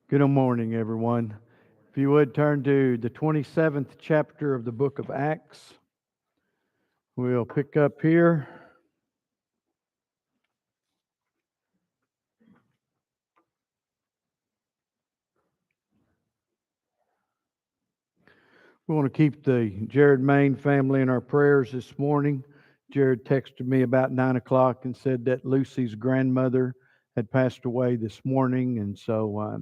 Good morning, everyone. If you would turn to the 27th chapter of the book of Acts, we'll pick up here. We want to keep the Jared Main family in our prayers this morning. Jared texted me about 9 o'clock and said that Lucy's grandmother had passed away this morning, and so uh,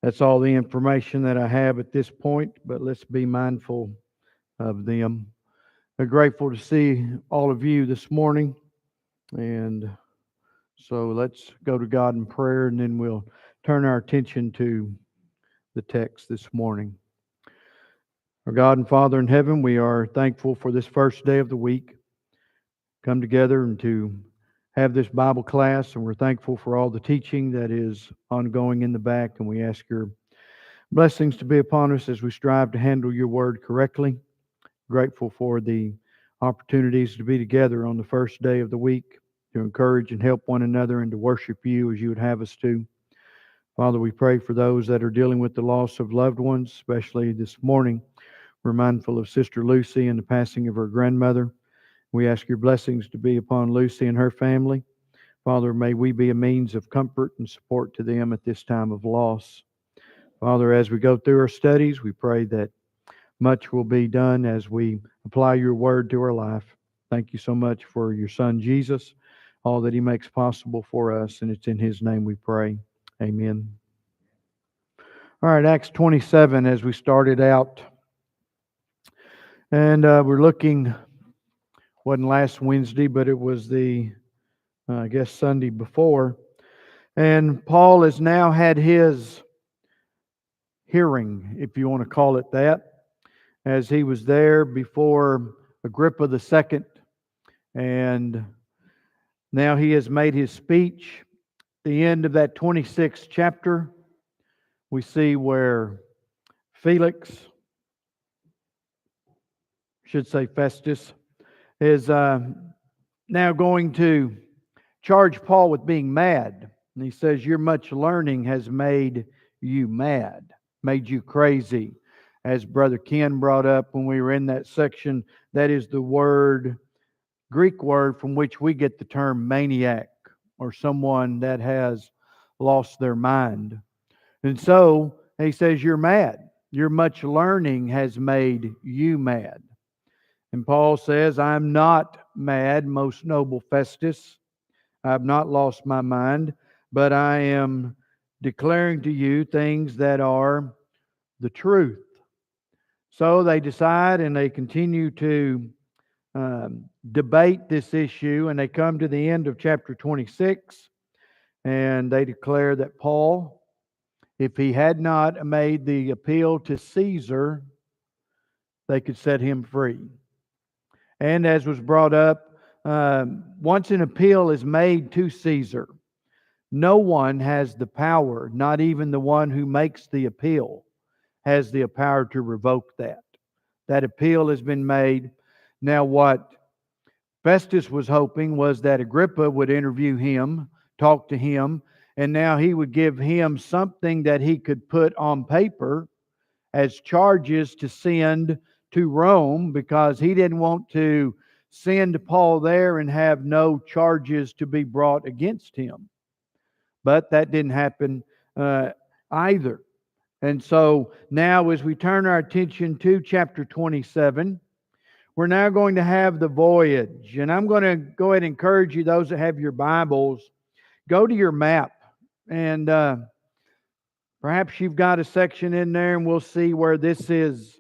that's all the information that I have at this point, but let's be mindful of them. I'm grateful to see all of you this morning, and so let's go to God in prayer, and then we'll turn our attention to the text this morning. Our God and Father in heaven, we are thankful for this first day of the week. Come together and to have this Bible class, and we're thankful for all the teaching that is ongoing in the back, and we ask your blessings to be upon us as we strive to handle your word correctly. Grateful for the opportunities to be together on the first day of the week, to encourage and help one another and to worship you as you would have us to. Father, we pray for those that are dealing with the loss of loved ones, especially this morning. We're mindful of Sister Lucy and the passing of her grandmother. We ask your blessings to be upon Lucy and her family. Father, may we be a means of comfort and support to them at this time of loss. Father, as we go through our studies, we pray that much will be done as we apply your word to our life. Thank you so much for your son, Jesus, all that he makes possible for us, and it's in his name we pray. Amen. All right, Acts 27, as we started out. And we're looking, wasn't last Wednesday, but it was the, I guess, Sunday before. And Paul has now had his hearing, if you want to call it that, as he was there before Agrippa II. And now he has made his speech. The end of that 26th chapter, we see where Felix, should say Festus, is now going to charge Paul with being mad. And he says, your much learning has made you mad, made you crazy. As Brother Ken brought up when we were in that section, that is the word, Greek word from which we get the term maniac, or someone that has lost their mind. And so he says, you're mad. Your much learning has made you mad. And Paul says, I'm not mad, most noble Festus. I've not lost my mind, but I am declaring to you things that are the truth. So they decide and they continue to debate this issue, and they come to the end of chapter 26, and they declare that Paul, if he had not made the appeal to Caesar, they could set him free. And as was brought up, once an appeal is made to Caesar, no one has the power, not even the one who makes the appeal, has the power to revoke that. That appeal has been made. Now, what Festus was hoping was that Agrippa would interview him, talk to him, and now he would give him something that he could put on paper as charges to send to Rome, because he didn't want to send Paul there and have no charges to be brought against him. But that didn't happen either. And so now, as we turn our attention to chapter 27, we're now going to have the voyage. And I'm going to go ahead and encourage you, those that have your Bibles, go to your map. And perhaps you've got a section in there, and we'll see where this is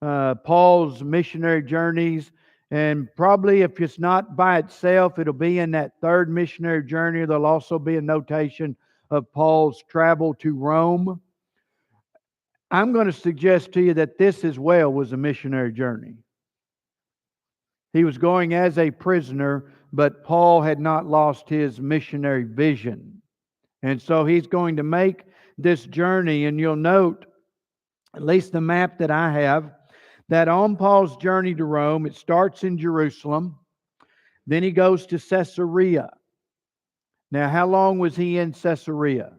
Paul's missionary journeys. And probably if it's not by itself, it'll be in that third missionary journey. There'll also be a notation of Paul's travel to Rome. I'm going to suggest to you that this as well was a missionary journey. He was going as a prisoner, but Paul had not lost his missionary vision. And so he's going to make this journey, and you'll note, at least the map that I have, that on Paul's journey to Rome, it starts in Jerusalem, then he goes to Caesarea. Now, how long was he in Caesarea?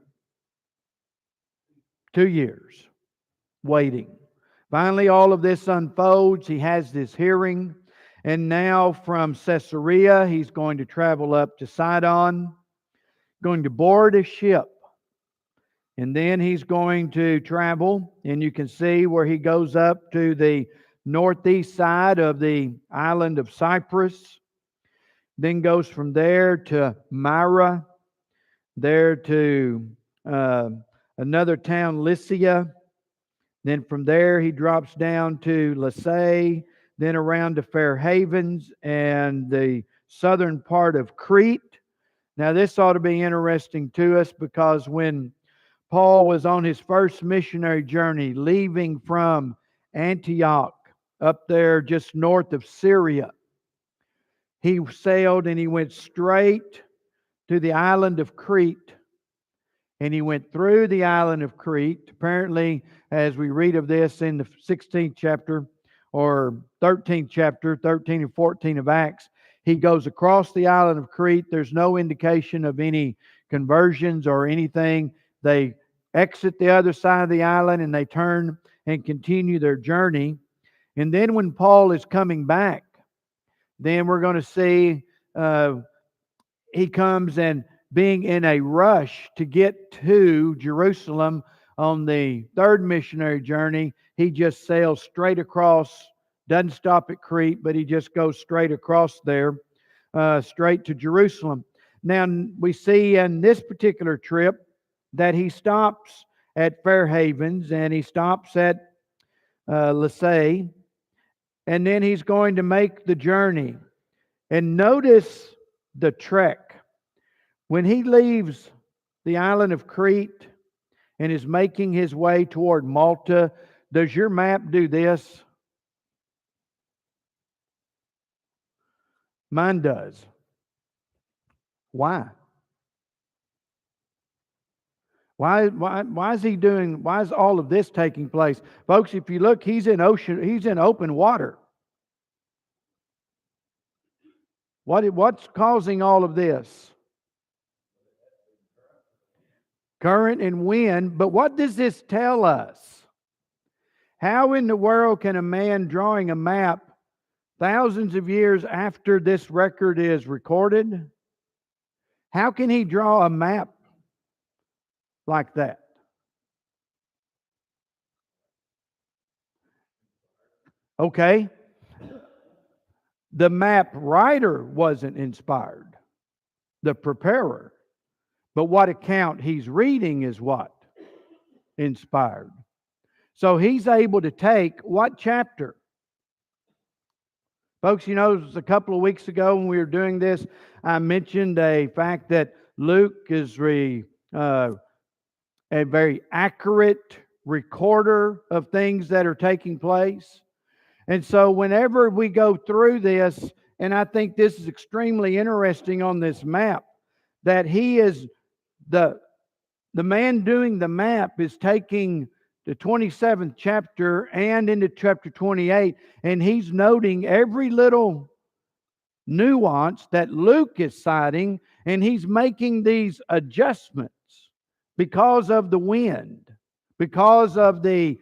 2 years waiting. Finally, all of this unfolds. He has this hearing. And now from Caesarea, he's going to travel up to Sidon, going to board a ship. And then he's going to travel, and you can see where he goes up to the northeast side of the island of Cyprus, then goes from there to Myra, there to another town, Lycia. Then from there he drops down to Lasea, then around to Fair Havens and the southern part of Crete. Now this ought to be interesting to us, because when Paul was on his first missionary journey, leaving from Antioch, up there just north of Syria, he sailed and he went straight to the island of Crete. And he went through the island of Crete. Apparently, as we read of this in the 16th chapter or 13th chapter, 13 and 14 of Acts, he goes across the island of Crete. There's no indication of any conversions or anything. They exit the other side of the island and they turn and continue their journey. And then when Paul is coming back, then we're going to see he comes, and being in a rush to get to Jerusalem on the third missionary journey, he just sails straight across, doesn't stop at Crete, but he just goes straight across there, straight to Jerusalem. Now, we see in this particular trip that he stops at Fair Havens and he stops at Lasea, and then he's going to make the journey. And notice the trek. When he leaves the island of Crete and is making his way toward Malta, does your map do this? Mine does. Why? Why is he doing? Why is all of this taking place, folks? If you look, he's in open water. What's causing all of this? Current and wind. But what does this tell us? How in the world can a man drawing a map thousands of years after this record is recorded, how can he draw a map like that? Okay. The map writer wasn't inspired, the preparer. But what account he's reading is what? Inspired. So he's able to take what chapter? Folks, you know, it was a couple of weeks ago when we were doing this, I mentioned a fact that Luke is a very accurate recorder of things that are taking place. And so whenever we go through this, and I think this is extremely interesting on this map, that he is the man doing the map is taking the 27th chapter and into chapter 28, and he's noting every little nuance that Luke is citing, and he's making these adjustments because of the wind, because of the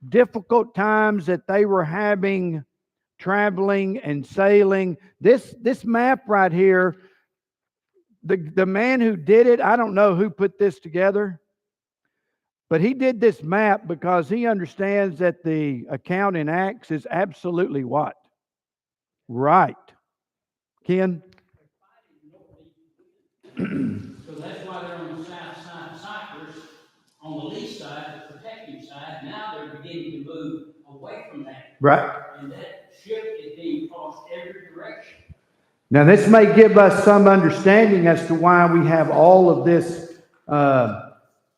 difficult times that they were having traveling and sailing. This map right here, the man who did it, I don't know who put this together, but he did this map because he understands that the account in Acts is absolutely what? Right. Ken? So that's why they're on the south side of Cyprus, on the lee side, the protective side. Now they're beginning to move away from that. Right. And that ship is being tossed every direction. Now, this may give us some understanding as to why we have all of this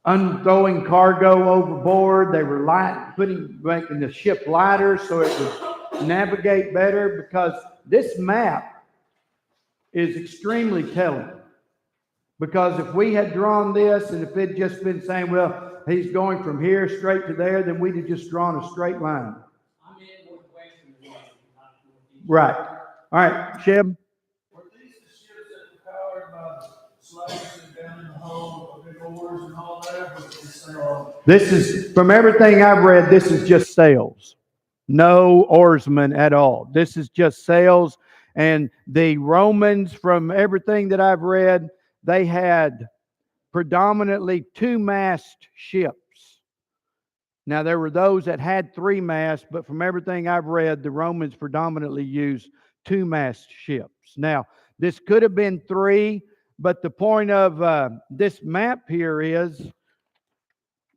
unthrowing cargo overboard. They were making the ship lighter so it would navigate better, because this map is extremely telling. Because if we had drawn this and if it had just been saying, well, he's going from here straight to there, then we'd have just drawn a straight line. I meant northwest and west, not northeast. Right. All right, Sheb. Were these the ships that were powered by the slaves and down in the hold, the big oars and all that? Was it the This is, from everything I've read, this is just sails. No oarsmen at all. This is just sails. And the Romans, from everything that I've read, they had predominantly two-mast ships. Now, there were those that had three masts, but from everything I've read, the Romans predominantly used two-mast ships. Now, this could have been three, but the point of this map here is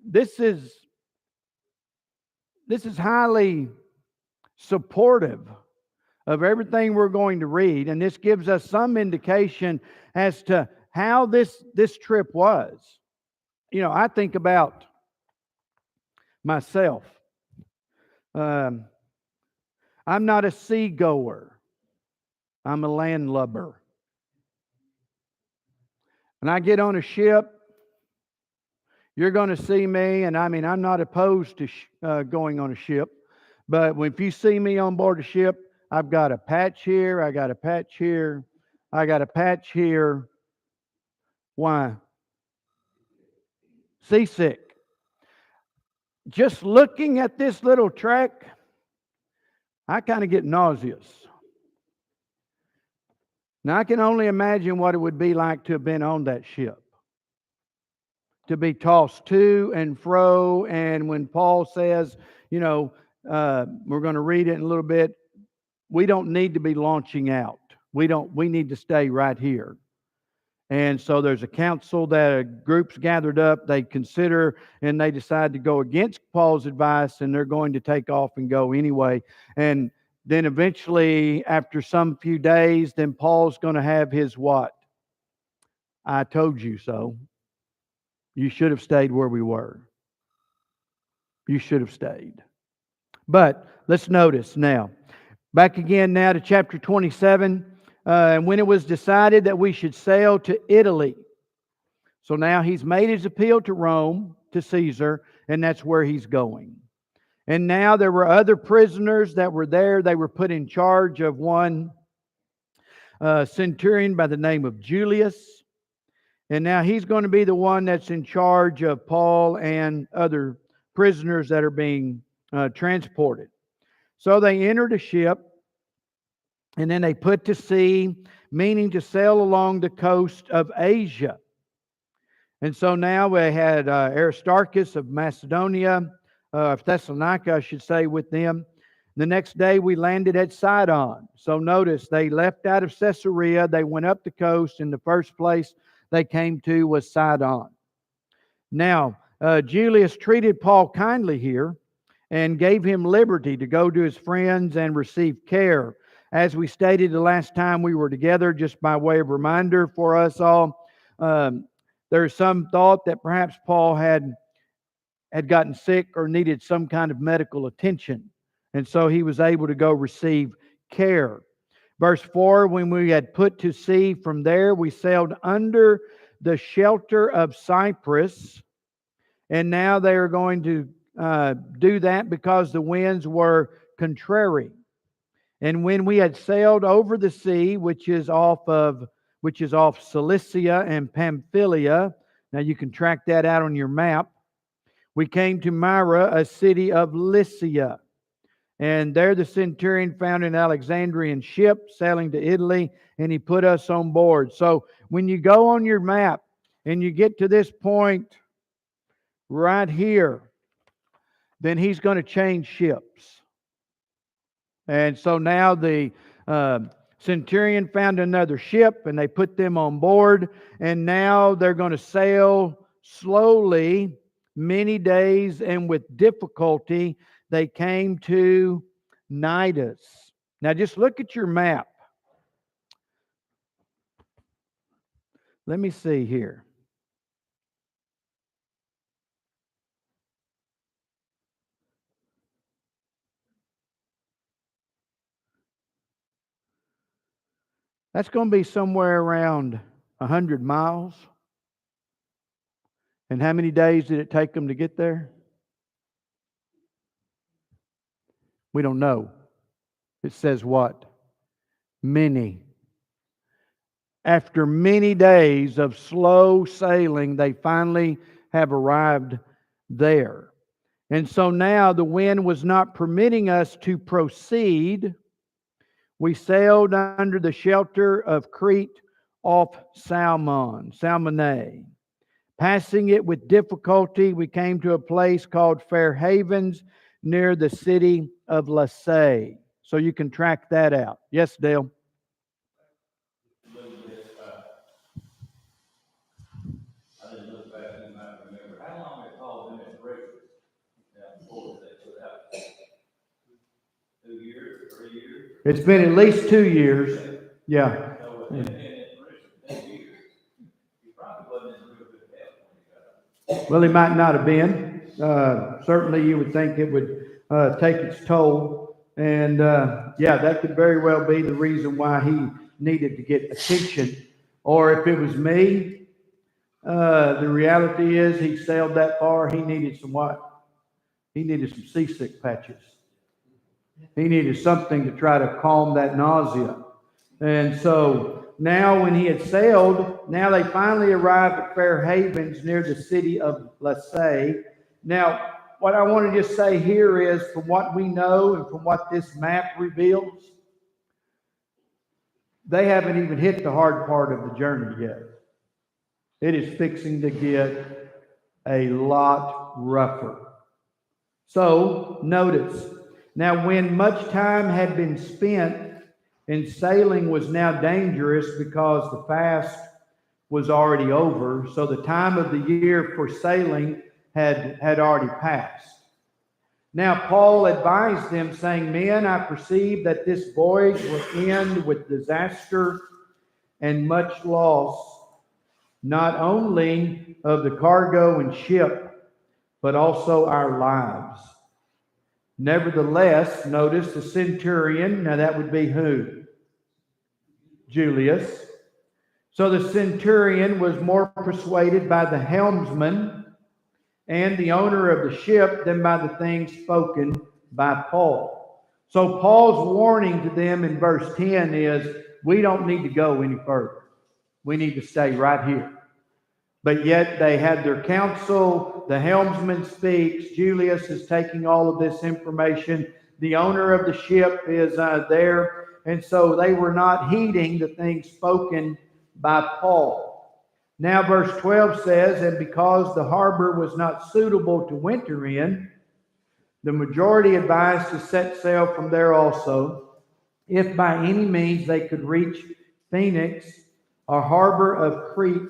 this is highly supportive of everything we're going to read, and this gives us some indication as to how this trip was. You know, I think about myself. I'm not a seagoer. I'm a landlubber. And I get on a ship, you're going to see me, and I mean, I'm not opposed to going on a ship, but if you see me on board a ship, I've got a patch here, I got a patch here, I got a patch here. Why? Seasick. Just looking at this little track, I kind of get nauseous. Now, I can only imagine what it would be like to have been on that ship, to be tossed to and fro. And when Paul says, you know, we're going to read it in a little bit, we don't need to be launching out. We need to stay right here. And so there's a council that groups gathered up, they consider, and they decide to go against Paul's advice, and they're going to take off and go anyway. And then eventually, after some few days, then Paul's going to have his what? I told you so. You should have stayed where we were. You should have stayed. But let's notice now. Back again now to chapter 27. And when it was decided that we should sail to Italy. So now he's made his appeal to Rome, to Caesar, and that's where he's going. And now there were other prisoners that were there. They were put in charge of one centurion by the name of Julius. And now he's going to be the one that's in charge of Paul and other prisoners that are being transported. So they entered a ship, and then they put to sea, meaning to sail along the coast of Asia. And so now we had Aristarchus of Macedonia, of Thessalonica, I should say, with them. The next day we landed at Sidon. So notice they left out of Caesarea, they went up the coast, and the first place they came to was Sidon. Now, Julius treated Paul kindly here and gave him liberty to go to his friends and receive care. As we stated the last time we were together, just by way of reminder for us all, there's some thought that perhaps Paul had gotten sick or needed some kind of medical attention. And so he was able to go receive care. Verse 4, when we had put to sea from there, we sailed under the shelter of Cyprus. And now they are going to do that because the winds were contrary. And when we had sailed over the sea, which is off Cilicia and Pamphylia, now you can track that out on your map, we came to Myra, a city of Lycia. And there the centurion found an Alexandrian ship sailing to Italy, and he put us on board. So when you go on your map and you get to this point right here, then he's going to change ships. And so now the centurion found another ship, and they put them on board, and now they're going to sail slowly, many days, and with difficulty, they came to Cnidus. Now just look at your map. Let me see here. That's going to be somewhere around 100 miles. And how many days did it take them to get there? We don't know. It says what? Many. After many days of slow sailing, they finally have arrived there. And so now the wind was not permitting us to proceed. We sailed under the shelter of Crete off Salmone. Passing it with difficulty, we came to a place called Fair Havens near the city of Lasea. So you can track that out. Yes, Dale? A little bit, I didn't look back, you might remember, how long it called them at breakfast? Before they put out? 2 years, 3 years? It's been at least 2 years. Yeah. So they've been at breakfast 2 years. He probably wasn't in real good health when he got out. Well, he might not have been. Certainly, you would think it would take its toll. And yeah, that could very well be the reason why he needed to get attention. Or if it was me, the reality is he sailed that far, he needed some what? He needed some seasick patches. He needed something to try to calm that nausea. And so now when he had sailed, now they finally arrived at Fair Havens near the city of Lasea. Now, what I want to just say here is, from what we know and from what this map reveals, they haven't even hit the hard part of the journey yet. It is fixing to get a lot rougher. So, notice, now when much time had been spent and sailing was now dangerous because the fast was already over, so the time of the year for sailing had already passed. Now Paul advised them, saying, "Men, I perceive that this voyage will end with disaster and much loss, not only of the cargo and ship, but also our lives." Nevertheless, notice the centurion, now that would be who? Julius. So the centurion was more persuaded by the helmsman and the owner of the ship than by the things spoken by Paul. So Paul's warning to them in verse 10 is, we don't need to go any further. We need to stay right here. But yet they had their counsel. The helmsman speaks. Julius is taking all of this information. The owner of the ship is there. And so they were not heeding the things spoken by Paul. Now verse 12 says, and because the harbor was not suitable to winter in, the majority advised to set sail from there also, if by any means they could reach Phoenix, a harbor of Crete,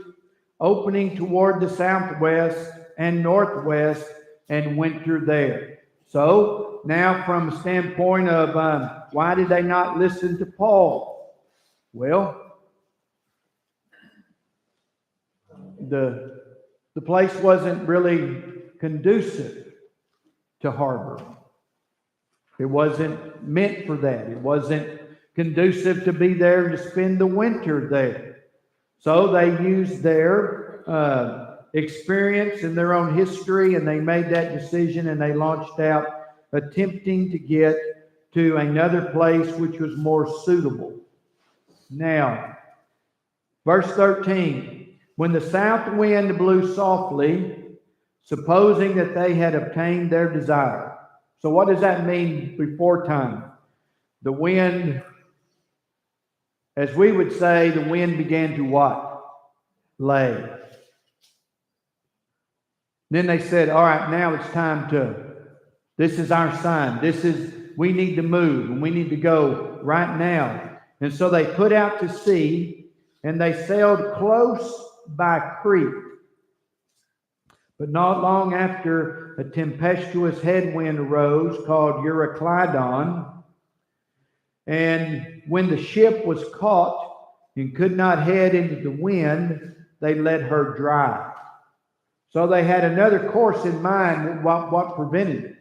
opening toward the southwest and northwest, and winter there. So now from a standpoint of why did they not listen to Paul? Well, the place wasn't really conducive to harbor. It wasn't meant for that. It wasn't conducive to be there to spend the winter there. So they used their experience and their own history, and they made that decision, and they launched out attempting to get to another place which was more suitable. Now, verse 13. When the south wind blew softly, supposing that they had obtained their desire. So what does that mean before time? The wind, as we would say, the wind began to what? Lay. Then they said, all right, now it's time this is our sign. We need to move, and we need to go right now. And so they put out to sea, and they sailed close by Crete. But not long after, a tempestuous headwind arose called Euroclydon. And when the ship was caught and could not head into the wind, they let her drive. So they had another course in mind. What prevented it?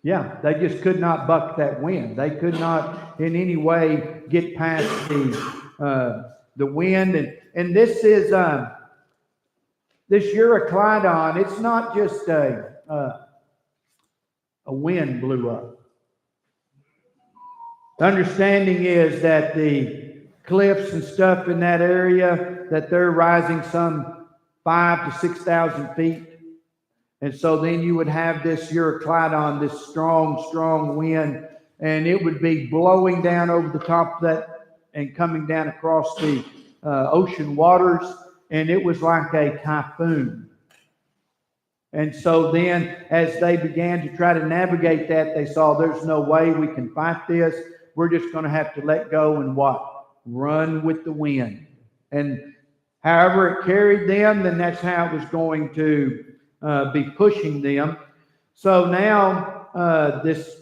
Yeah, they just could not buck that wind. They could not in any way get past the wind. And this is this Euroclydon. It's not just a wind blew up. The understanding is that the cliffs and stuff in that area, that they're rising some 5 to 6,000 feet. And so then you would have this Euroclydon, this strong, strong wind, and it would be blowing down over the top of that and coming down across the ocean waters, and it was like a typhoon. And so then, as they began to try to navigate that, they saw there's no way we can fight this. We're just going to have to let go and what? Run with the wind. And however it carried them, then that's how it was going to be pushing them. So now this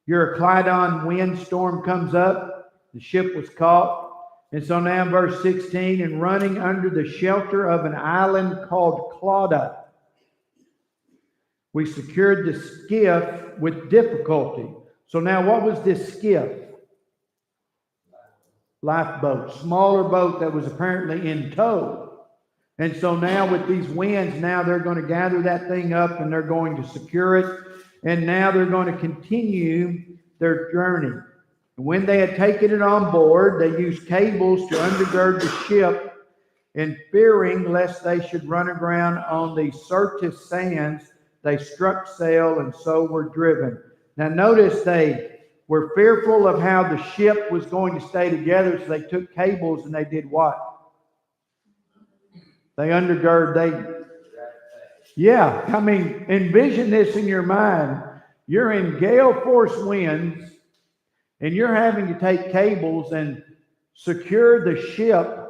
Euroclydon windstorm comes up. The ship was caught. And so now verse 16, and running under the shelter of an island called Clauda, we secured the skiff with difficulty. So now what was this skiff? Lifeboat, smaller boat that was apparently in tow. And so now with these winds, now they're going to gather that thing up and they're going to secure it. And now they're going to continue their journey. And when they had taken it on board, they used cables to undergird the ship, and fearing lest they should run aground on the Syrtis sands, they struck sail and so were driven. Now notice they were fearful of how the ship was going to stay together, so they took cables and they did what? They yeah, I mean, envision this in your mind. You're in gale force winds and you're having to take cables and secure the ship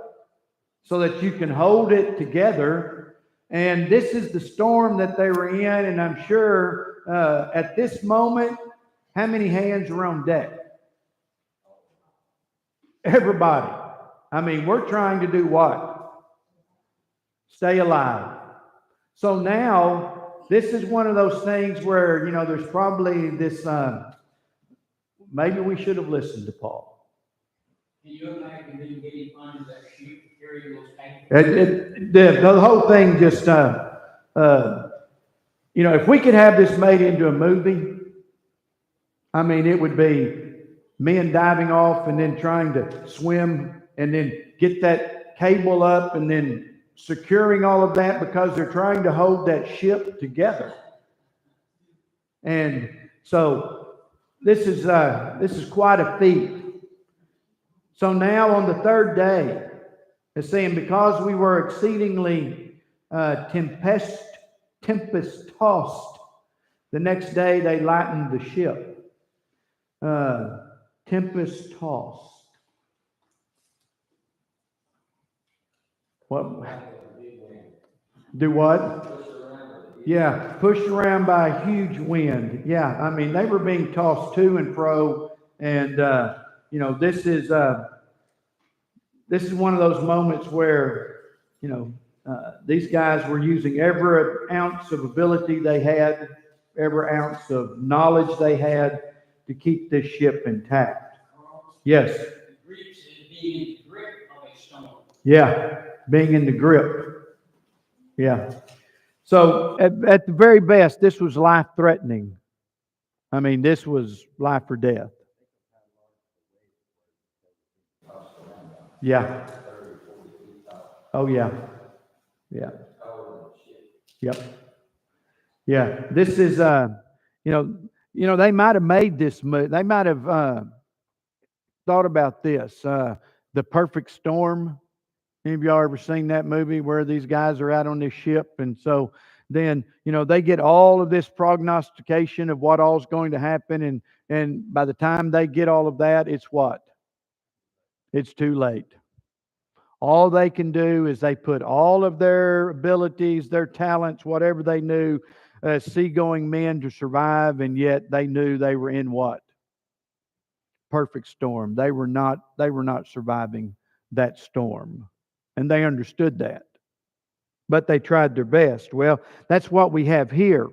so that you can hold it together. And this is the storm that they were in. And I'm sure at this moment, how many hands are on deck? Everybody. I mean, we're trying to do what? Stay alive. So now, this is one of those things where, you know, there's probably this, maybe we should have listened to Paul. Can you imagine them getting under that ship, carrying those cables? The whole thing just, you know, if we could have this made into a movie, I mean, it would be men diving off and then trying to swim and then get that cable up and then securing all of that because they're trying to hold that ship together. And so this is quite a feat. So now on the third day, it's saying, because we were exceedingly tempest tossed, the next day they lightened the ship. Tempest tossed. What? Do what? Yeah, pushed around by a huge wind. Yeah, I mean, they were being tossed to and fro. And, you know, this is one of those moments where, you know, these guys were using every ounce of ability they had, every ounce of knowledge they had to keep this ship intact. Yes. Being in the grip of a storm. Yeah, being in the grip. Yeah. So at the very best, this was life-threatening. I mean, this was life or death. Yeah. Oh, yeah. Yeah. Yep. Yeah. This is, you know, they might have made this movie. They might have thought about this. The Perfect Storm. Any of y'all ever seen that movie where these guys are out on this ship? And so then, you know, they get all of this prognostication of what all's going to happen. And by the time they get all of that, it's what? It's too late. All they can do is they put all of their abilities, their talents, whatever they knew, seagoing men to survive. And yet they knew they were in what? Perfect storm. They were not surviving that storm. And they understood that. But they tried their best. Well, that's what we have here.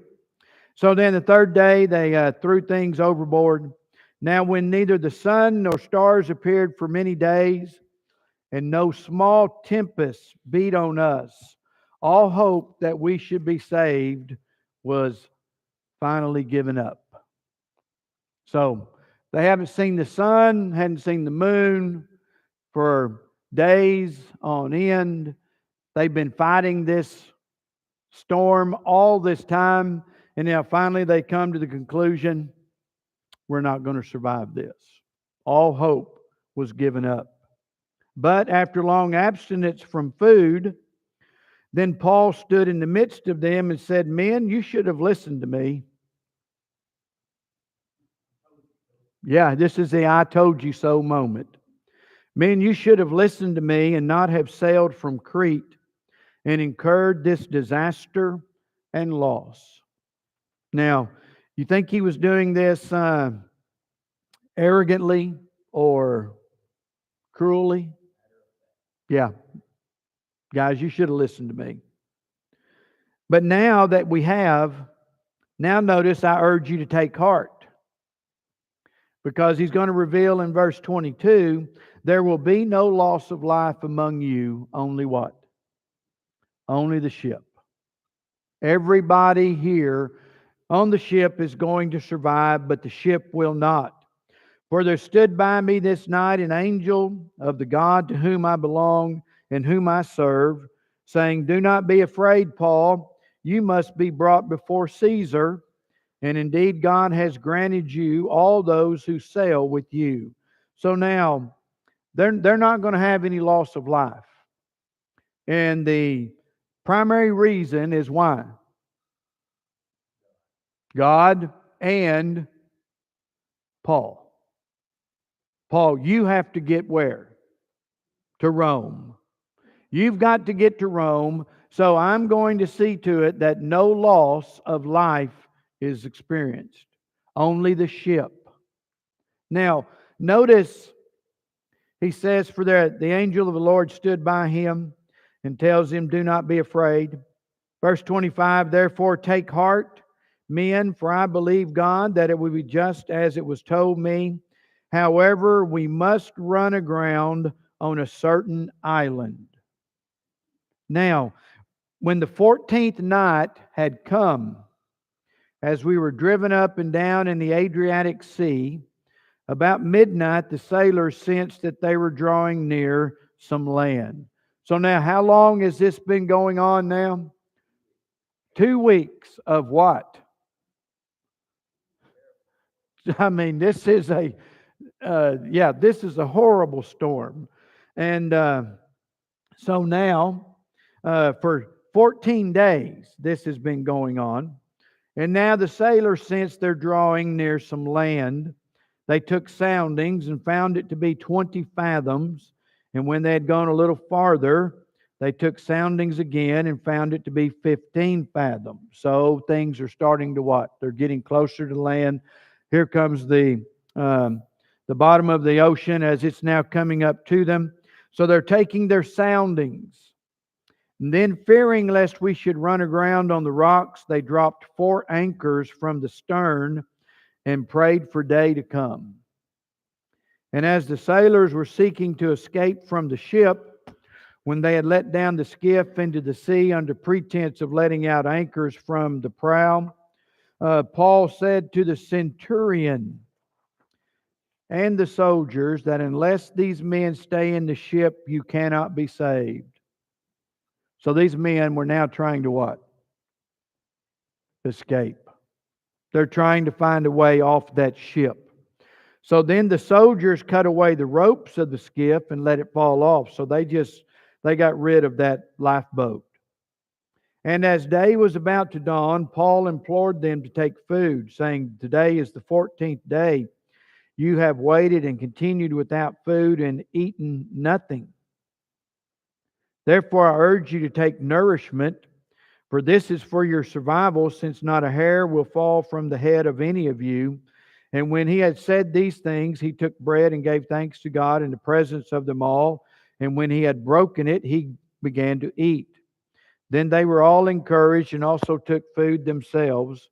So then the third day, they threw things overboard. Now when neither the sun nor stars appeared for many days, and no small tempest beat on us, all hope that we should be saved was finally given up. So they haven't seen the sun, hadn't seen the moon for days on end. They've been fighting this storm all this time, and now finally they come to the conclusion, we're not going to survive this. All hope was given up. But after long abstinence from food, then Paul stood in the midst of them and said, Men, you should have listened to me. Yeah, this is the I told you so moment. Men, you should have listened to me and not have sailed from Crete and incurred this disaster and loss. Now, you think he was doing this arrogantly or cruelly? Yeah. Guys, you should have listened to me. But now that we have, now notice I urge you to take heart. Because he's going to reveal in verse 22, there will be no loss of life among you, only what? Only the ship. Everybody here on the ship is going to survive, but the ship will not. For there stood by me this night an angel of the God to whom I belong and whom I serve, saying, Do not be afraid, Paul. You must be brought before Caesar. And indeed, God has granted you all those who sail with you. So now, they're not going to have any loss of life. And the primary reason is why? God and Paul. Paul, you have to get where? To Rome. You've got to get to Rome, so I'm going to see to it that no loss of life is experienced. Only the ship. Now, notice he says, For the angel of the Lord stood by him and tells him, Do not be afraid. Verse 25, Therefore take heart, men, for I believe God that it will be just as it was told me. However, we must run aground on a certain island. Now, when the 14th night had come, as we were driven up and down in the Adriatic Sea, about midnight the sailors sensed that they were drawing near some land. So now, how long has this been going on now? 2 weeks of what? I mean, this is a horrible storm. And so now, for 14 days, this has been going on. And now the sailors, since they're drawing near some land, they took soundings and found it to be 20 fathoms. And when they had gone a little farther, they took soundings again and found it to be 15 fathoms. So things are starting to what? They're getting closer to land. Here comes the bottom of the ocean as it's now coming up to them. So they're taking their soundings. And then, fearing lest we should run aground on the rocks, they dropped 4 anchors from the stern and prayed for day to come. And as the sailors were seeking to escape from the ship, when they had let down the skiff into the sea under pretense of letting out anchors from the prow, Paul said to the centurion and the soldiers that unless these men stay in the ship, you cannot be saved. So these men were now trying to what? Escape. They're trying to find a way off that ship. So then the soldiers cut away the ropes of the skiff and let it fall off. So they got rid of that lifeboat. And as day was about to dawn, Paul implored them to take food, saying, Today is the 14th day. You have waited and continued without food and eaten nothing. Therefore, I urge you to take nourishment, for this is for your survival, since not a hair will fall from the head of any of you. And when he had said these things, he took bread and gave thanks to God in the presence of them all. And when he had broken it, he began to eat. Then they were all encouraged and also took food themselves.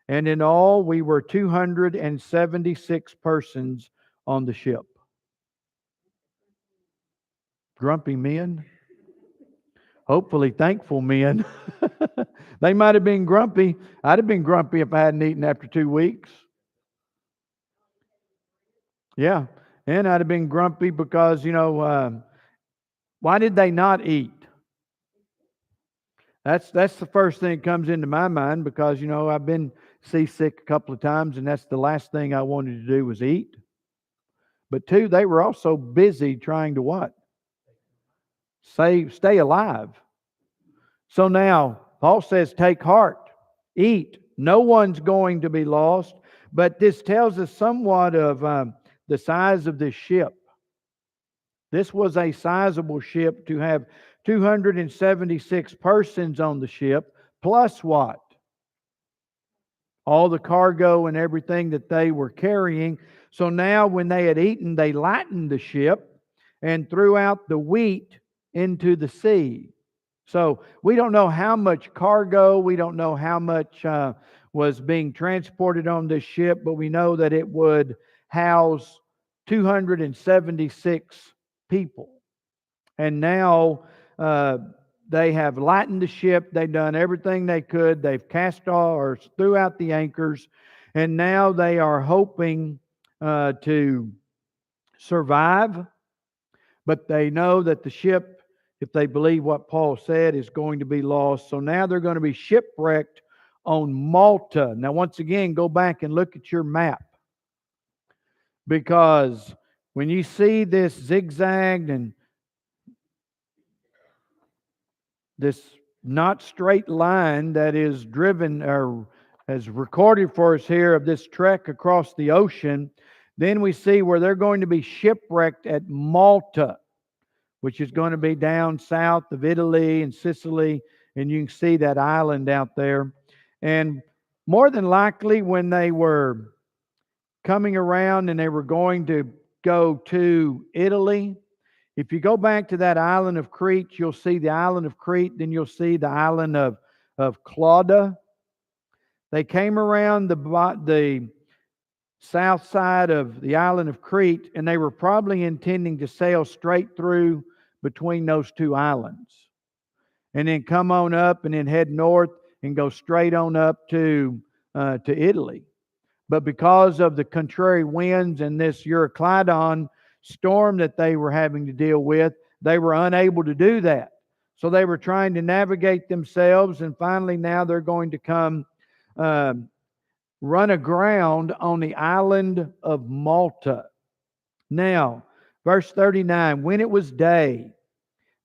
And in all, we were 276 persons on the ship. Grumpy men? Hopefully thankful men. They might have been grumpy. I'd have been grumpy if I hadn't eaten after 2 weeks. Yeah. And I'd have been grumpy because, why did they not eat? That's the first thing that comes into my mind because, I've been seasick a couple of times, and that's the last thing I wanted to do was eat. But two, they were also busy trying to what? Stay alive. So now, Paul says, take heart, eat. No one's going to be lost. But this tells us somewhat of the size of this ship. This was a sizable ship to have 276 persons on the ship, plus what? All the cargo and everything that they were carrying. So now when they had eaten, they lightened the ship and threw out the wheat into the sea. So we don't know how much cargo, we don't know how much was being transported on this ship, but we know that it would house 276 people. And now they have lightened the ship. They've done everything they could. They've cast off or threw out the anchors. And now they are hoping to survive. But they know that the ship, if they believe what Paul said, is going to be lost. So now they're going to be shipwrecked on Malta. Now, once again, go back and look at your map. Because when you see this zigzagged and this not straight line that is driven or as recorded for us here of this trek across the ocean, then we see where they're going to be shipwrecked at Malta, which is going to be down south of Italy and Sicily, and you can see that island out there. And more than likely, when they were coming around and they were going to go to Italy, if you go back to that island of Crete, you'll see the island of Crete, then you'll see the island of Clauda. They came around the south side of the island of Crete, and they were probably intending to sail straight through between those two islands. And then come on up and then head north and go straight on up to Italy. But because of the contrary winds and this Euroclydon storm that they were having to deal with, they were unable to do that. So they were trying to navigate themselves, and finally now they're going to come run aground on the island of Malta. Now, verse 39, when it was day,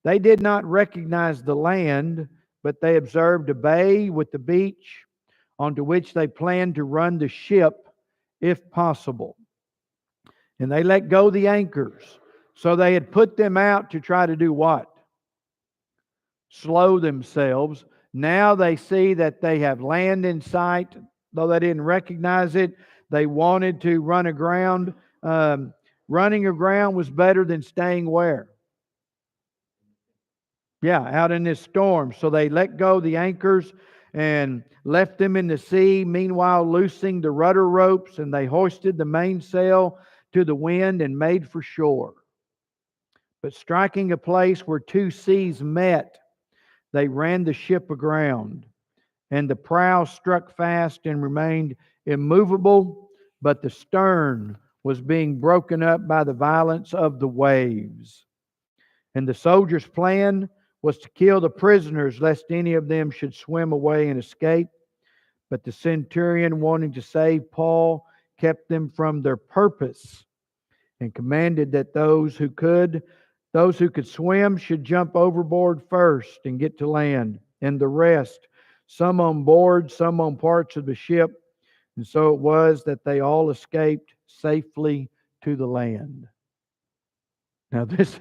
they did not recognize the land, but they observed a bay with the beach, onto which they planned to run the ship if possible. And they let go the anchors. So they had put them out to try to do what? Slow themselves. Now they see that they have land in sight. Though they didn't recognize it, they wanted to run aground. Running aground was better than staying where? Yeah, out in this storm. So they let go the anchors and left them in the sea, meanwhile loosing the rudder ropes, and they hoisted the mainsail to the wind and made for shore. But striking a place where two seas met, they ran the ship aground, and the prow struck fast and remained immovable, but the stern was being broken up by the violence of the waves. And the soldiers' plan was to kill the prisoners, lest any of them should swim away and escape. But the centurion, wanting to save Paul, kept them from their purpose, and commanded that those who could swim should jump overboard first and get to land, and the rest, some on board, some on parts of the ship. And so it was that they all escaped safely to the land. Now this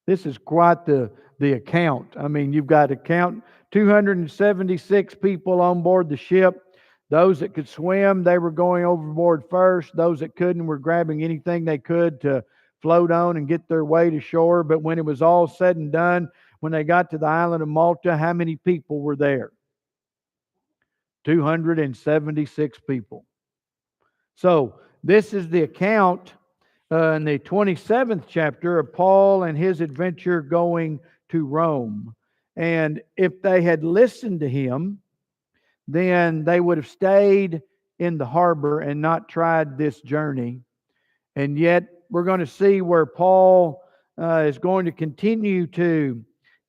is quite the account. I mean, you've got to count 276 people on board the ship. Those that could swim, they were going overboard first. Those that couldn't were grabbing anything they could to float on and get their way to shore. But when it was all said and done, when they got to the island of Malta, how many people were there? 276 people. So this is the account in the 27th chapter of Paul and his adventure going to Rome. And if they had listened to him, then they would have stayed in the harbor and not tried this journey. And yet we're going to see where Paul is going to continue to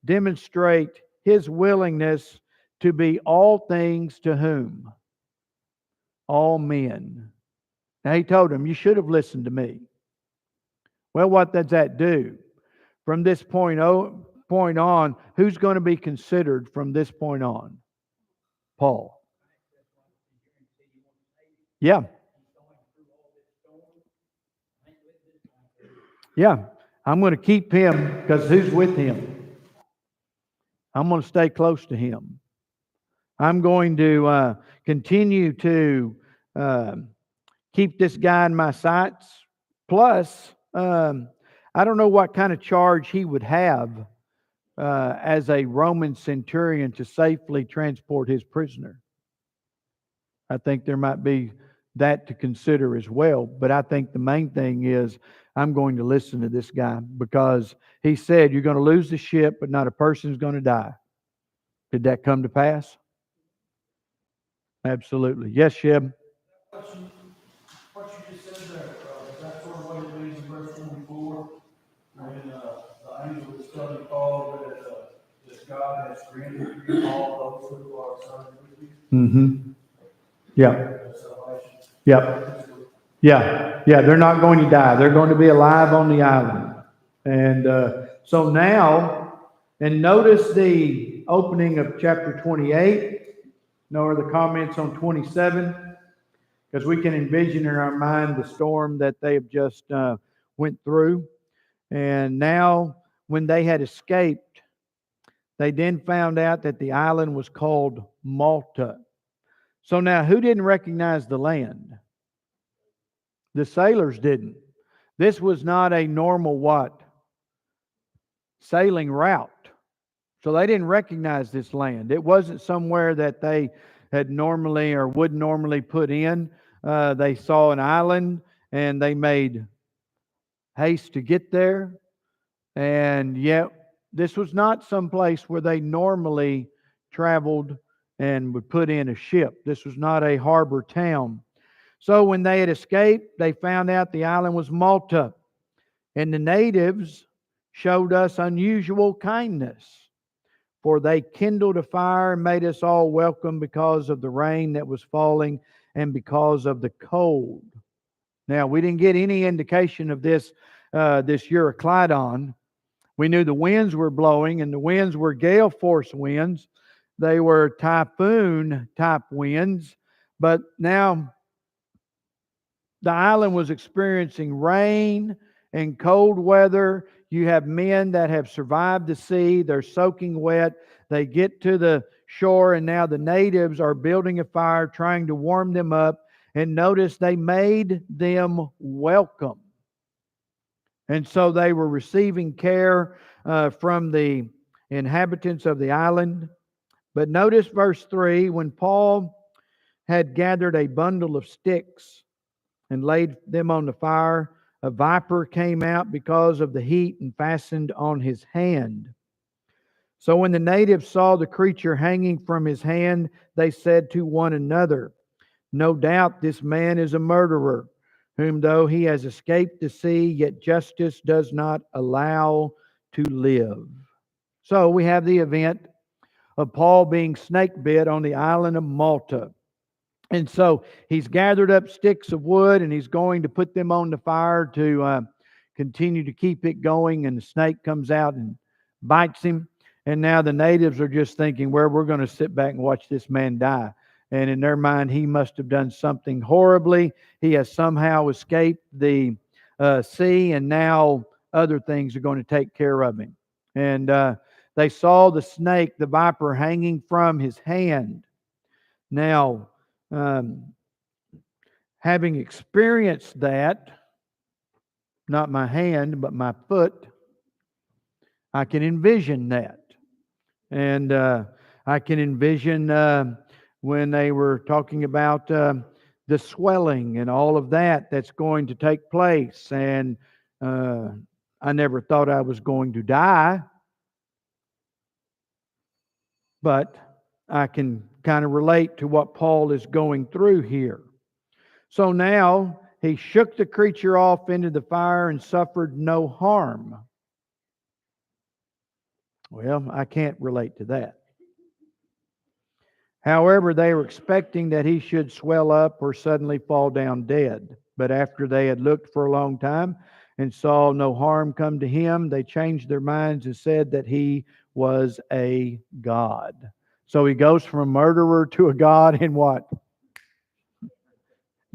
demonstrate his willingness to be all things to whom? All men. Now he told them, you should have listened to me. Well, what does that do? From this point on, who's going to be considered from this point on? Paul. Yeah. Yeah. I'm going to keep him because who's with him? I'm going to stay close to him. I'm going to continue to keep this guy in my sights. Plus, I don't know what kind of charge he would have as a Roman centurion to safely transport his prisoner. I think there might be that to consider as well. But I think the main thing is I'm going to listen to this guy because he said, you're going to lose the ship, but not a person's going to die. Did that come to pass? Absolutely. Yes, Sheb. What you just said there, that's sort of what it means in verse 24, when the angel is telling Paul that God has granted you all those who are assigned with you. Mm-hmm. Yeah. Salvation. Yep. Yeah. They're not going to die. They're going to be alive on the island. And so now, and notice the opening of chapter 28. Nor the comments on 27, because we can envision in our mind the storm that they have just went through. And now, when they had escaped, they then found out that the island was called Malta. So now, who didn't recognize the land? The sailors didn't. This was not a normal what? Sailing route. So they didn't recognize this land. It wasn't somewhere that they had normally or would normally put in. They saw an island and they made haste to get there. And yet, this was not some place where they normally traveled and would put in a ship. This was not a harbor town. So when they had escaped, they found out the island was Malta. And the natives showed us unusual kindness. For they kindled a fire and made us all welcome because of the rain that was falling and because of the cold. Now, we didn't get any indication of this Euroclydon. We knew the winds were blowing, and the winds were gale force winds. They were typhoon type winds. But now the island was experiencing rain and cold weather. You have men that have survived the sea. They're soaking wet. They get to the shore, and now the natives are building a fire, trying to warm them up. And notice they made them welcome. And so they were receiving care from the inhabitants of the island. But notice verse 3, when Paul had gathered a bundle of sticks and laid them on the fire, a viper came out because of the heat and fastened on his hand. So when the natives saw the creature hanging from his hand, they said to one another, no doubt this man is a murderer, whom though he has escaped the sea, yet justice does not allow to live. So we have the event of Paul being snake bit on the island of Malta. And so he's gathered up sticks of wood and he's going to put them on the fire to continue to keep it going. And the snake comes out and bites him. And now the natives are just thinking, well, we're going to sit back and watch this man die. And in their mind, he must have done something horribly. He has somehow escaped the sea, and now other things are going to take care of him. And they saw the snake, the viper, hanging from his hand. Now, having experienced that, not my hand, but my foot, I can envision that. And I can envision when they were talking about the swelling and all of that that's going to take place. And I never thought I was going to die, but I can kind of relate to what Paul is going through here. So now he shook the creature off into the fire and suffered no harm. Well, I can't relate to that. However, they were expecting that he should swell up or suddenly fall down dead. But after they had looked for a long time and saw no harm come to him, they changed their minds and said that he was a god. So he goes from a murderer to a god in what?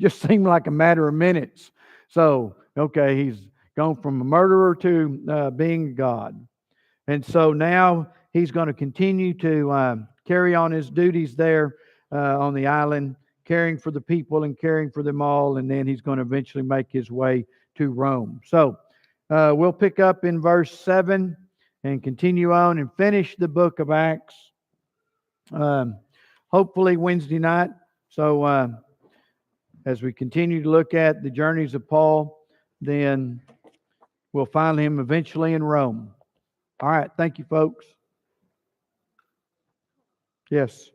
Just seemed like a matter of minutes. So, okay, he's gone from a murderer to being God. And so now he's going to continue to carry on his duties there on the island, caring for the people and caring for them all. And then he's going to eventually make his way to Rome. So we'll pick up in verse 7 and continue on and finish the book of Acts, hopefully Wednesday night. So as we continue to look at the journeys of Paul, then we'll find him eventually in Rome. All right. Thank you, folks. Yes.